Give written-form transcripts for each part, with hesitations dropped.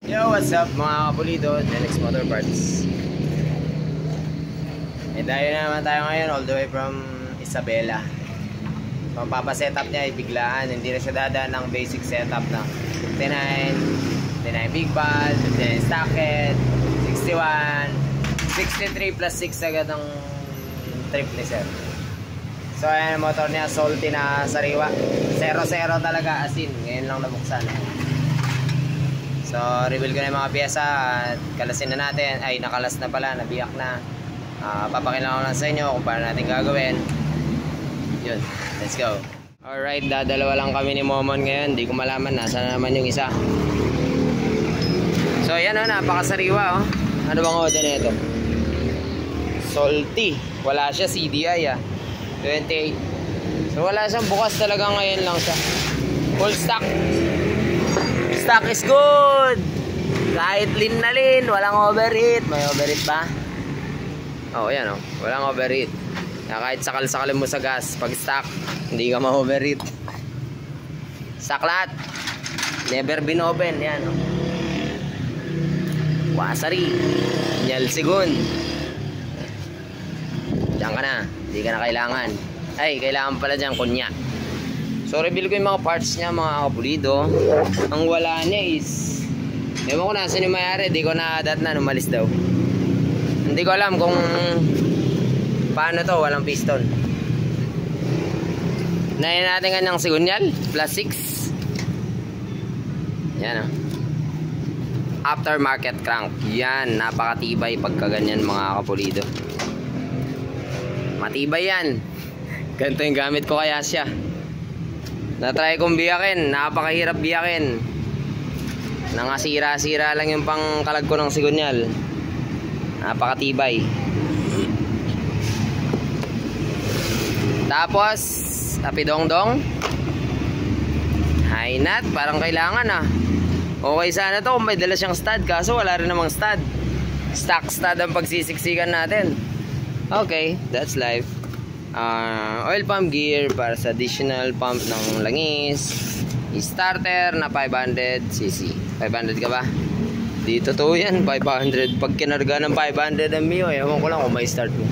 Yo, what's up mga kapulido, NX Motor Parts. Dayo na naman tayo ngayon all the way from Isabela. So, ang papasetup niya ay biglaan. Hindi na siya dadaan ng basic setup ng 59 big ball, 59 stockhead, 61, 63 plus 6 agad ang trip ni sir. So ayan ang motor niya, salty na sariwa. 0-0 talaga, asin. Ngayon lang nabuksan. So, reveal ko na yung mga pyesa at kalasin na natin. Ay, nakalas na pala, nabiyak na. Papakilala ko lang sa inyo kung paano natin gagawin. Yun, let's go. Alright, dadalawa lang kami ni Momon ngayon. Hindi ko malaman, nasa na naman yung isa. So, yan o, napakasariwa o. Ano bang order na ito? Salty. Wala siya CDI 28. So, wala siyang bukas talaga, ngayon lang siya. Full stock. Stock is good. Kahit lean na lean, walang overheat. May overheat ba? Oh, yan oh. Walang overheat. Kahit sakal-sakalin mo sa gas, pag stock, hindi ka ma-overheat. Stock lahat. Never been open. Yan oh. Wasari. Nyalsigun. Diyan ka na. Hindi ka na kailangan. Ay, kailangan pala dyan kunya. So, reveal ko yung mga parts niya, mga kapulido. Ang wala niya is, ewan ko na, sino yung mayari. Di ko na-adat na, umalis daw. Hindi ko alam kung paano to, walang piston. Nahin natin kanyang sigunyal, plus 6. Yan o. Aftermarket crank. Yan, napakatibay pagka ganyan mga kapulido. Matibay yan. Ganito yung gamit ko kaya siya. Na-try kong biyakin, napakahirap biyakin. Nangasira-sira lang yung pangkalag ko ng sigunyal. Napakatibay. Tapos, apidongdong. High nut, parang kailangan ah. Okay sana to kung may dala siyang stud, kaso wala rin namang stud. Stock stud ang pagsisiksikan natin. Okay, that's life. Oil pump gear para sa additional pump ng langis. Starter na 500cc. 500 ka ba? Dito to yan, 500. Pag kinarga ng 500 ang Mio, ewan ko lang kung may start mo.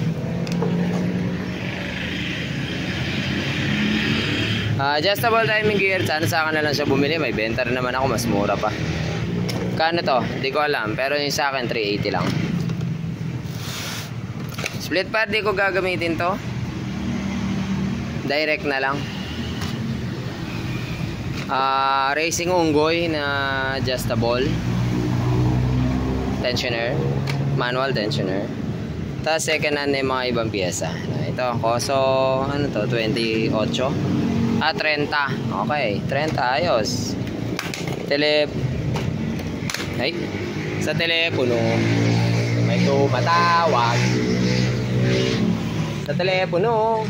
Adjustable timing gear. Sana sa akin na lang siya bumili. May benta rin naman ako, mas mura pa. Kano to? Hindi ko alam. Pero yung sa akin 380 lang. Split pad, di ko gagamitin to. Direct na lang. Racing unggoy na adjustable tensioner, manual tensioner. Tapos second hand na yung mga ibang pyesa. Ito, Koso, ano to, 28? 30. Okay, 30, ayos. Sa telepono may tumatawag. Sa telepono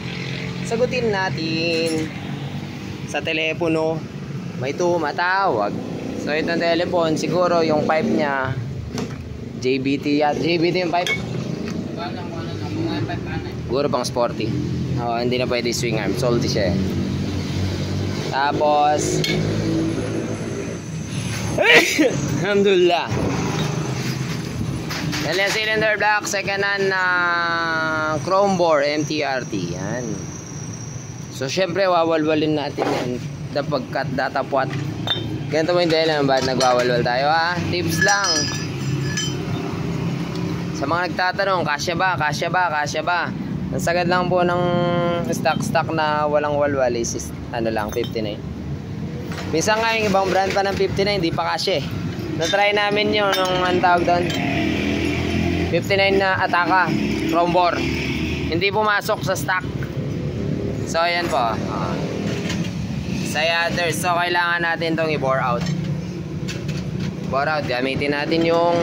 sagutin natin. Sa telepono may tumatawag. So itong telephone, siguro yung pipe niya JBT yan. JBT yung pipe. Siguro pang sporty. Hindi na pwede swing arm. Salty siya eh. Tapos alhamdulillah. Cylinder block, second hand na chrome bore MTRT. Yan. So, syempre, wawalwalin natin yan. Dapagkat, datapwat. Ganito mo yung dahil naman ba't nagwawalwal tayo, ha? Tips lang. Sa mga nagtatanong, kasya ba? Kasya ba? Kasya ba? Ang sagad lang po ng stock na walang walwal is, ano lang, 59. Minsan nga yung ibang brand pa ng 59, di pa kasya eh. Na-try namin yun nung ang tawag doon. 59 na Ataka, chrome bore. Hindi pumasok sa stock. So ayan po. Sa others, so kailangan natin itong i-bore out. Bore out, gamitin natin yung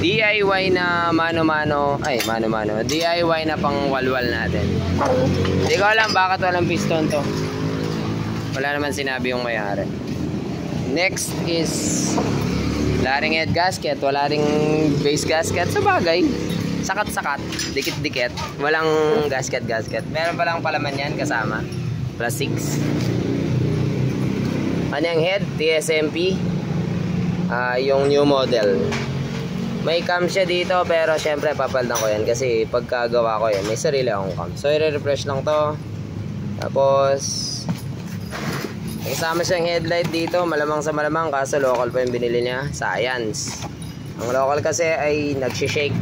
DIY na mano-mano. DIY na pang walwal natin. Hindi ko alam bakit walang piston to. Wala naman sinabi yung may-ari. Next is wala ring head gasket, wala ring base gasket. Sa bagay, sakat-sakat, dikit-dikit. Walang gasket. Meron palang palaman yan kasama. Plus 6. Ano yung head? TSMP. yung new model. May cam siya dito, pero syempre papalitan ko yan kasi pagkagawa ko yan, may sarili akong cam. So i-refresh lang to. Tapos kasama siyang headlight dito, malamang sa malamang, kaso local pa yung binili niya, Science. Ang local kasi ay nagsishake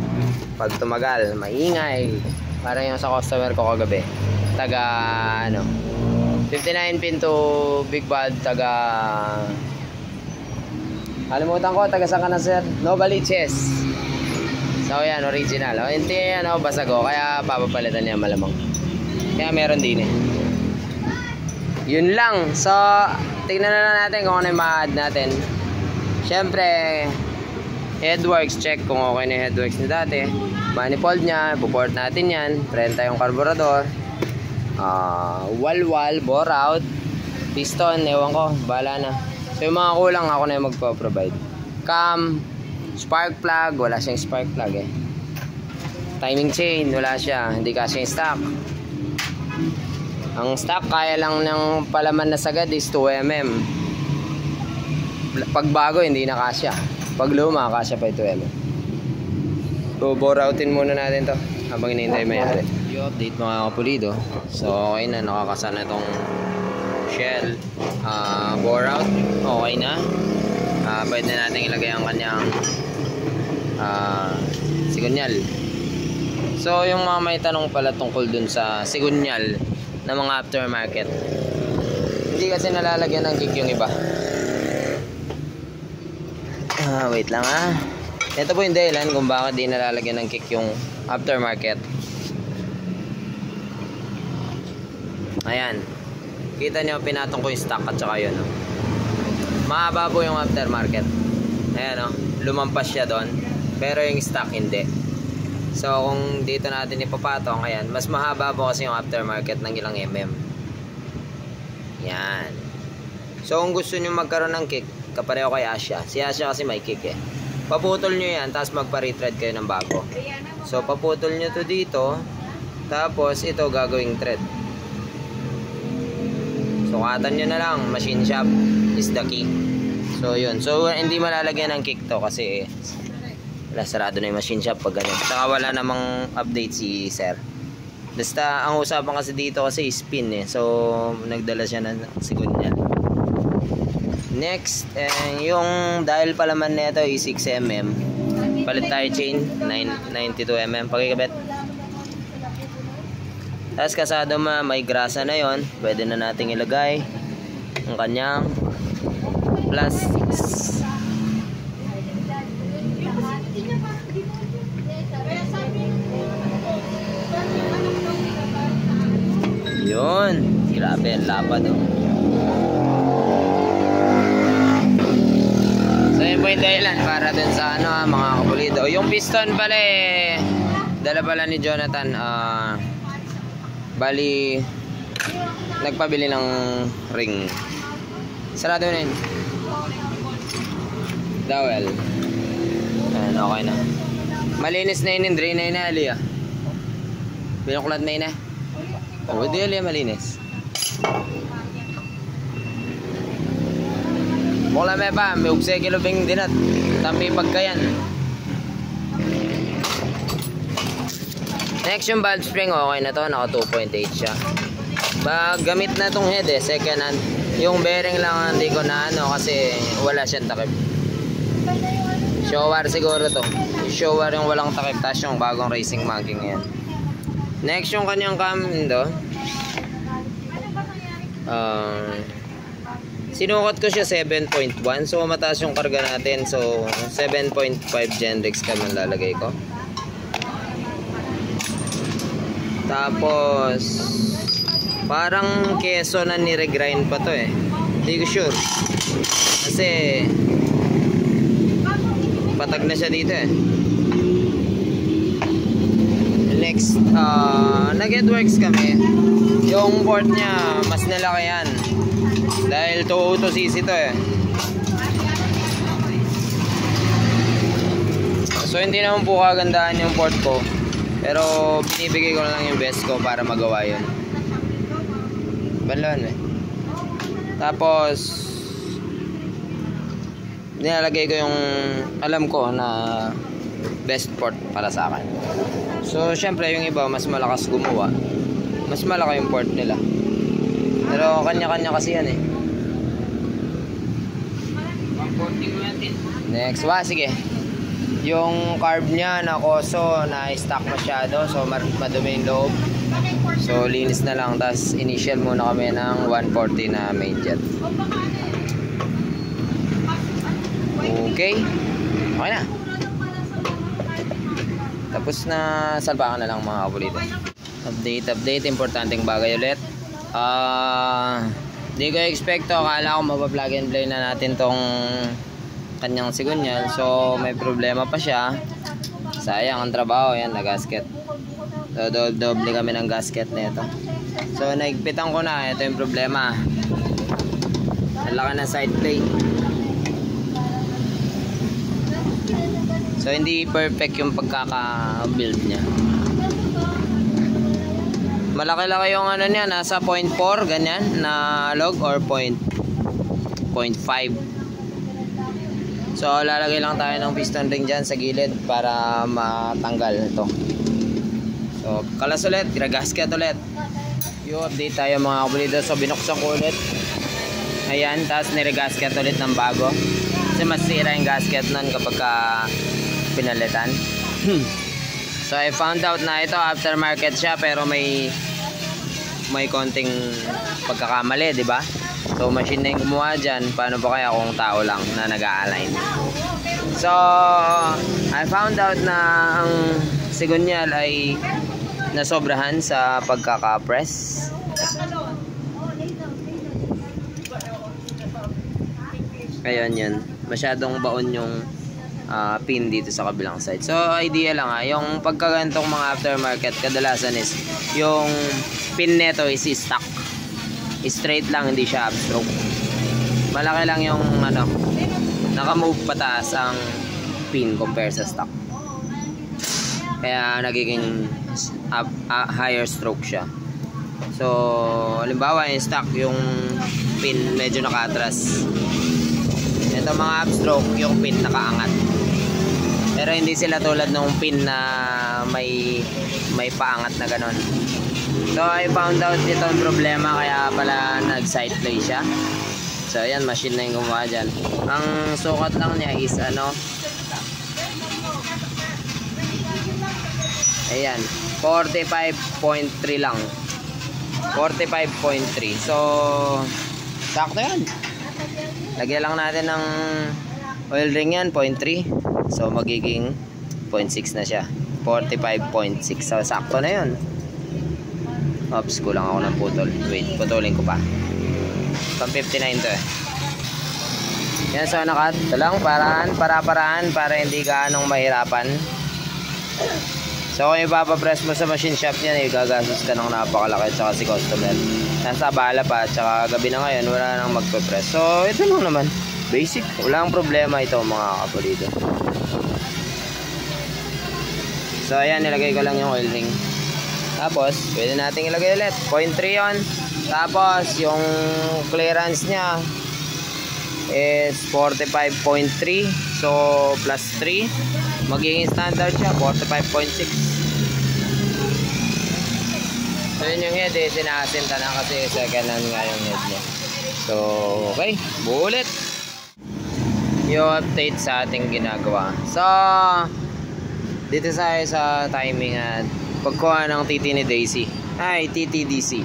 pag tumagal, maingay. Parang yung sa customer ko kagabi, taga ano, 59 pin to big bad, taga, kalimutan ko, taga saan ka na sir? Novaliches. So yan, original. Hindi ano, basago, kaya papapalitan niya malamang. Kaya meron din eh. Yun lang. So tingnan na lang natin kung ano yung ma-add natin. Syempre headworks, check kung okay na yung headworks ni dati. Manifold nya, puport natin yan. Prenta yung carburetor. Wall, bore out, piston, ewan ko, bahala na. So yung mga kulang ako na yung magpo-provide. Cam, spark plug, wala siyang spark plug eh. Timing chain, wala siya, hindi kasi yung stock. Ang stock kaya lang ng palaman na sagad is 2mm. Pag bago hindi na kasya. Pag luma kasya pa 2mm. So bore outin muna natin to habang hinihintay mayari. I-update mga kapulido. So okay na, nakakasana itong shell. Bore out, okay na. Pwede na natin ilagay ang kanyang sigunyal. So yung mga may tanong pala tungkol dun sa sigunyal na mga aftermarket, hindi kasi nalalagyan ng kick yung iba. Wait lang ito po yung dahilan kung bakit di nalalagyan ng kick yung aftermarket. Ayan, kita nyo, pinatong ko yung stock at saka yun mahaba po yung aftermarket. Ayan lumampas siya doon, pero yung stock hindi. So kung dito natin ipapatong, ayan, mas mahaba po kasi yung aftermarket ng ilang mm. Yan. So kung gusto nyo magkaroon ng kick, kapareho kay Asya. Si Asya kasi may kick eh. Paputol nyo yan, tapos magpa-retread kayo ng bago. So paputol nyo to dito, tapos ito gagawing thread. So katan nyo na lang, machine shop is the key. So yun, so hindi malalagyan ng kick to kasi sarado na yung machine shop pag ganyan. Saka wala namang update si sir. Basta ang usapan kasi dito kasi spin eh. So nagdala siya ng sigunyal. Next, yung dial palaman nito is 6mm. Palit tayo chain 92mm pagkikabit. Tapos kasado may grasa na yon, pwede na nating ilagay ang kanyang plastics. Yun, grabe ang lapad So yun po yung dahilan para dun sa mga kapulido. Yung piston pala dala pala ni Jonathan, bali nagpabili ng ring. Sarado na yun, dowel. Ayan, okay na. Malinis na yun, drain na yun Aliyah. Binuklat na yun di Aliyah malinis. Mula may pa, may ugse kilobing dinat. Tampi pagkayan. Next yung valve spring, okay na to, naka 2.8 siya. Gamit na tong head second hand. Yung bearing lang hindi ko na kasi wala siyang takip. Shower siguro to. Shower yung walang takip, tas yung bagong racing monkey ngayon. Next yung kanyang cam sinukat ko siya 7.1. So mataas yung karga natin. So 7.5 Genrex cam ang lalagay ko. Tapos parang keso na nire-grind pa to hindi ko sure kasi patag na siya dito Next, nag-headworks kami. Yung port niya mas nalaki yan dahil 202cc to So hindi naman po kagandahan yung port ko, pero binibigay ko lang yung best ko para magawa yun. Balon Tapos nilalagay ko yung alam ko na best port para sa akin. So syempre yung iba mas malakas gumawa, mas malaki yung port nila, pero kanya-kanya kasi yan eh. Next, sige. Yung carb niya na koso na stock masyado, so madumi yung loob. So linis na lang, tas initial muna kami ng 140 na main jet. Okay na. Tapos na, salpakan na lang mga kapulito. Update, importanteng bagay ulit. Hindi ko expect to, akala ko mapaplug and play na natin tong kanyang sigunyal. So may problema pa siya. Sayang ang trabaho, yan na gasket. So doble kami ng gasket nito. So naigpitan ko na, ito yung problema. Ang laki ng side plate. So hindi perfect yung pagkaka-build niya. Malaki-laki yung ano niya, nasa 0.4 ganyan na log or 0.5. So lalagay lang tayo ng piston ring dyan sa gilid para matanggal ito. So kalas ulit, gasket ulit. Yung update tayo mga kapulito. So binuksan ko ulit. Ayan, tapos niregasket ulit ng bago. Kasi masira yung gasket nun kapag pinalitan. So I found out na ito aftermarket siya, pero may konting pagkakamali, di ba? So machine na yung gumawa dyan. Paano pa kaya kung tao lang na nag-a-align? So I found out na ang sigunyal ay nasobrahan sa pagkaka-press. Ayun yun. Masyadong baon yung pin dito sa kabilang side. So idea lang yung pagkagantong mga aftermarket kadalasan is yung pin neto is stock. Straight lang, hindi siya upstroke. Malaki lang yung naka-move pataas ang pin compare sa stock. Kaya nagiging higher stroke siya. So halimbawa yung stock, yung pin medyo naka-atras. Ito mga upstroke, yung pin nakaangat. Pero hindi sila tulad ng pin na may paangat na ganon. So I found out itong problema, kaya pala nag-side play siya. So ayan, machine na yung gumawa dyan. Ang sukat lang niya is ayan, 45.3 lang. 45.3. So sakto yan. Lagyan lang natin ng oil ring yan, 0.3. So magiging 0.6 na siya. 45.6. So sakto na yun. Oops, kulang ako ng putol. Wait, putulin ko pa. Pang 59 to eh. Yan, so nakat. Ito lang, paraan para hindi gaanong mahirapan. So kung ipapapress mo sa machine shop niyan, gagastos ka ng napakalaki, tsaka si customer nasa bala pa, tsaka gabi na ngayon wala nang magpe-press. So ito lang naman, basic, walang problema ito mga kapulito. So ayan, nilagay ko lang yung oil ring. Tapos pwede natin ilagay ulit 0.3 yon. Tapos yung clearance nya is 45.3. So plus 3, magiging standard siya 45.6. So yun yung head eh, sinasinta na kasi second hand nga yung head niya. So okay, buulit yung update sa ating ginagawa. So dito sa timing at pagkuha ng TT ni Daisy, ay TTDC,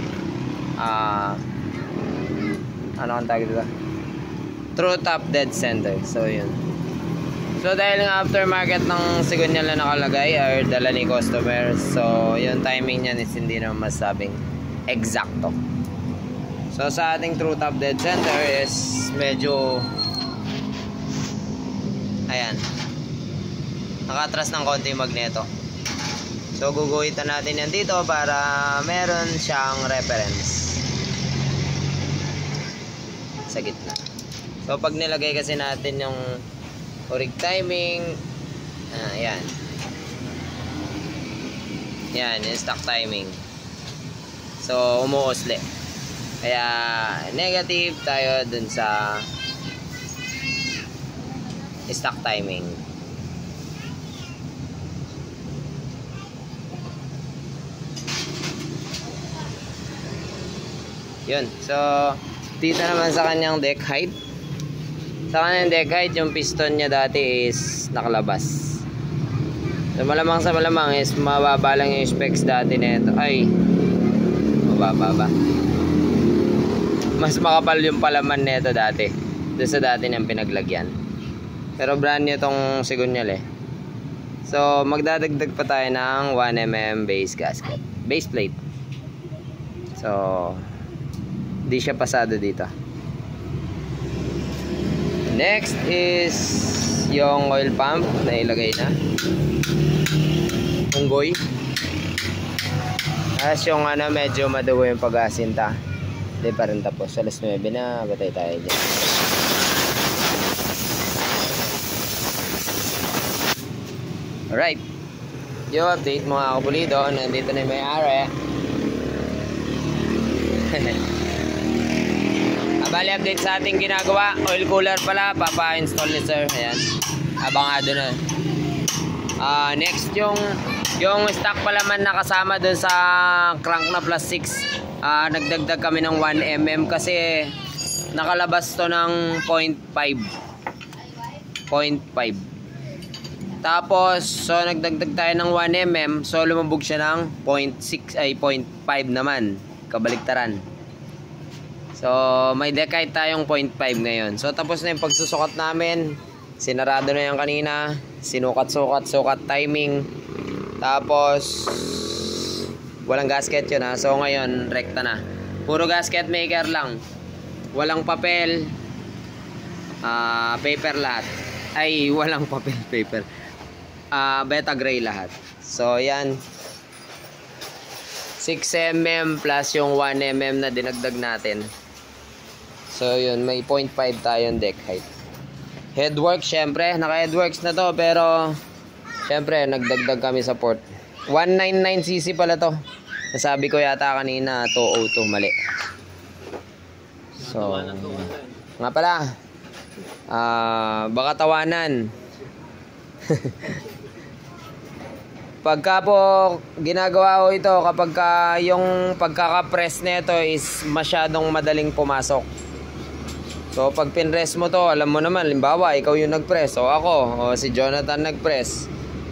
ano ang tawag dito? True Top Dead Center. So yun. So dahil nga aftermarket ng sigunyal na nakalagay or dala ni customer, so yung timing niyan is hindi naman masabing exacto. So sa ating True Top Dead Center is medyo ayan, nakatras ng konti yung magneto. So guguhitan natin yan dito para meron siyang reference sa gitna. So pag nilagay kasi natin yung rig timing, ayan, yan yung stock timing, so umuusli, kaya negative tayo dun sa stock timing. Yun. So, dito naman sa kanyang deck height. Sa kanyang deck height, yung piston niya dati is nakalabas. So, malamang sa malamang is mababa lang yung specs dati nito. Ay, mababa ba? Mas makapal yung palaman nito dati. Doon sa dati niyang pinaglagyan. Pero brand new tong Sigunyal eh. So, magdadagdag pa tayo ng 1mm base gasket. Base plate. So, di siya pasado dito. Next is yung oil pump na ilagay na. Unggoy. Tapos yung ano, medyo madugo yung pag-asinta. Hindi pa rin tapos. Alas 9 na, batay tayo dyan. Alright. Yung update mga kapulido. Nandito na yung may-ari. Bali update sa ating ginagawa. Oil cooler pala. Papa-install ni sir. Ayan. Abangado na. Next yung stock pala man nakasama dun sa crank na plus 6. Nagdagdag kami ng 1mm kasi nakalabas to ng 0.5. Tapos so nagdagdag tayo ng 1mm, so lumabog siya ng 0.6 ay 0.5 naman, kabaliktaran. So may deck height tayong 0.5 ngayon. So tapos na yung pagsusukat namin. Sinarado na yan kanina. Sukat timing. Tapos walang gasket yun ha. So ngayon rekta na. Puro gasket maker lang. Walang papel. Paper lahat. Ay walang papel, paper. Beta gray lahat. So yan. 6mm plus yung 1mm na dinagdag natin. So yun, may 0.5 tayong deck height. Headworks, syempre, naka headworks na to, pero syempre nagdagdag kami sa port. 199cc pala to. Nasabi ko yata kanina 202, mali. So nga pala, baka tawanan. Pagka po ginagawa ko ito, kapag yung pagkaka-press nito is masyadong madaling pumasok. So pag pinress mo to, alam mo naman, limbawa ikaw yung nagpress o ako o si Jonathan nagpress.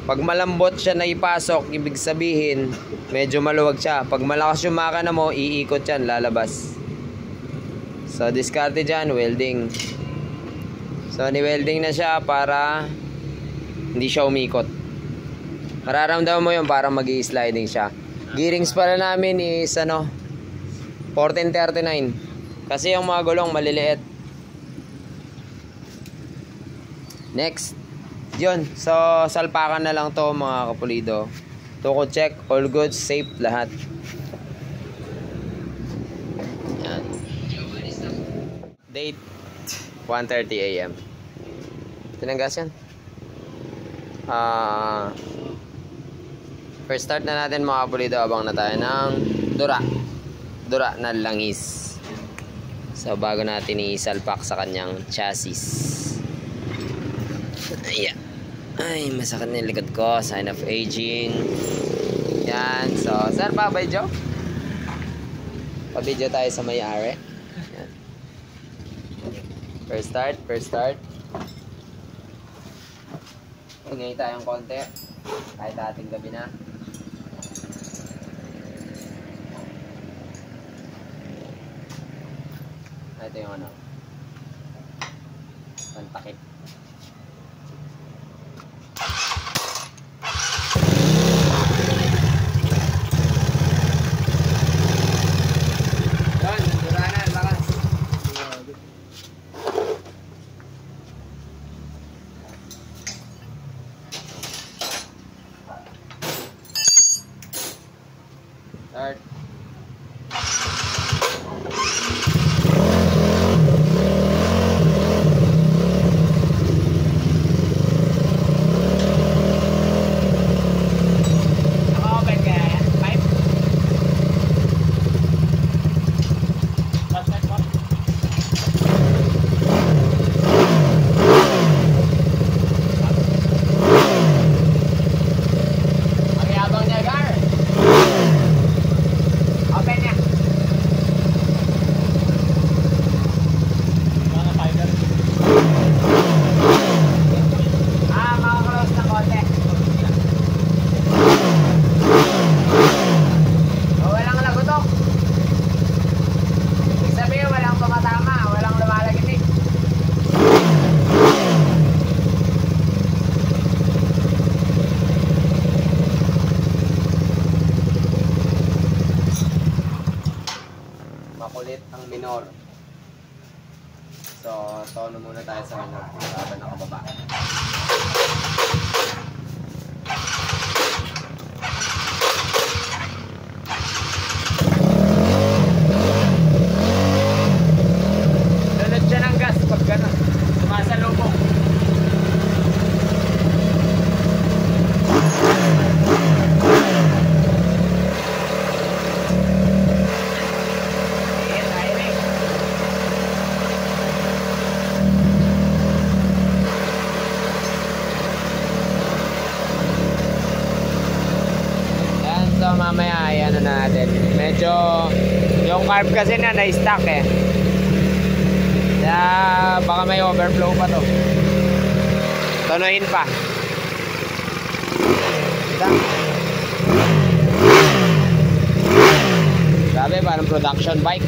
Pag malambot siya na ipasok, ibig sabihin medyo maluwag siya. Pag malakas yung makina mo, iikot yan, lalabas. So diskarte dyan, welding. So ni-welding na siya para hindi siya umikot. Mararamdaman mo yun para mag-i-sliding siya. Gearings pala namin is 1439. Kasi yung mga gulong maliliit. Next, yun. So, salpakan na lang to mga kapulido. Tuko check, all good, safe lahat. Yan. Date 1:30 AM. Tinanggas yan. First start na natin mga kapulido. Abang na tayo ng Dura na langis. So, bago natin isalpak sa kanyang chassis. Ayan. Ay, masakit na yung likod ko. Sign of aging. Yan. So, sir, pa-video? Pa-video tayo sa may-ari. Yan. First start. Ingay tayong konti. Kahit ating gabi na. Ito yung pantakip. Start. medyo yung carb kasi na-stuck eh. Kaya baka may overflow pa to. Tunuin pa. Grabe, parang production bike.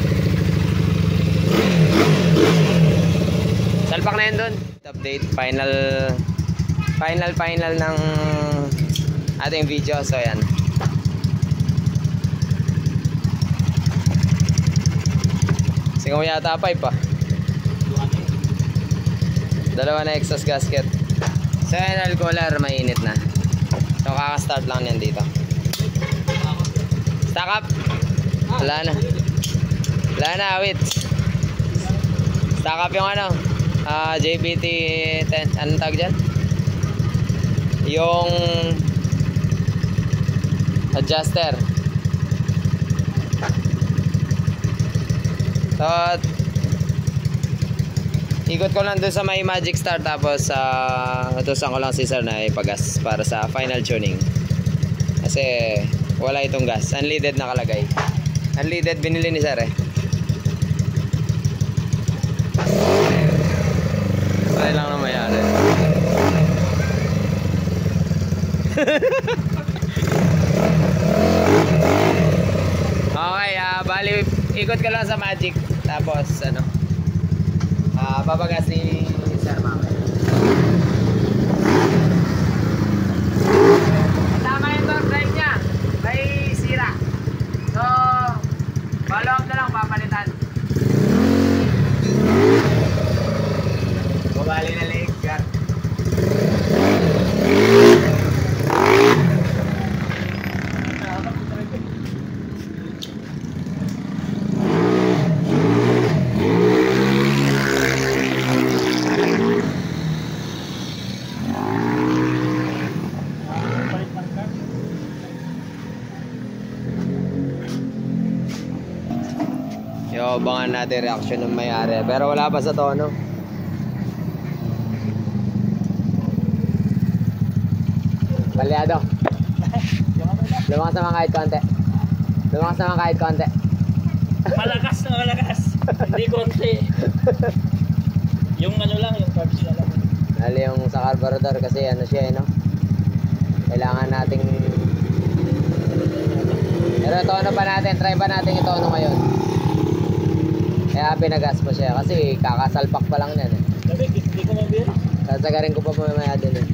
Salpak na yun dun. Update, final ng ating video. So yan. Singaw yata pipe pa. Dalawa na exhaust gasket. So yan, oil cooler, mainit na. So kaka-start lang yan dito. Stack up. Wala na. Wala na, wait. Stack up yung ano, JBT 10, anong tag dyan? Yung adjuster. So ikot ko lang doon sa may magic start, tapos utusan ko lang si sir na ipagas para sa final tuning. Kasi wala itong gas, unleaded nakalagay. Unleaded binili ni sir eh. Try lang na mayari. Okay, bali ikot ka lang sa magic, tapos ano, babagas si sir mamaya. Tama yung torque drive niya, may sira. So follow up na lang, papalitan. Bumali na leg guard. Yo, abangan natin reaction ng may-ari. Pero wala pa sa tono. Balyado. Lumakas naman kahit konti. Lumakas naman kahit konti. Malakas na malakas. Hindi konti. Yung ano lang, yung carbs na lang. Dali yung sa carburetor kasi ano siya no? Kailangan nating... Pero tono pa natin. Try pa natin yung tono ngayon. Kaya pinagas pa siya kasi kakasalpak pa lang yan eh. Sabi, hindi ko mabir. Sasagarin ko pa mamaya din eh.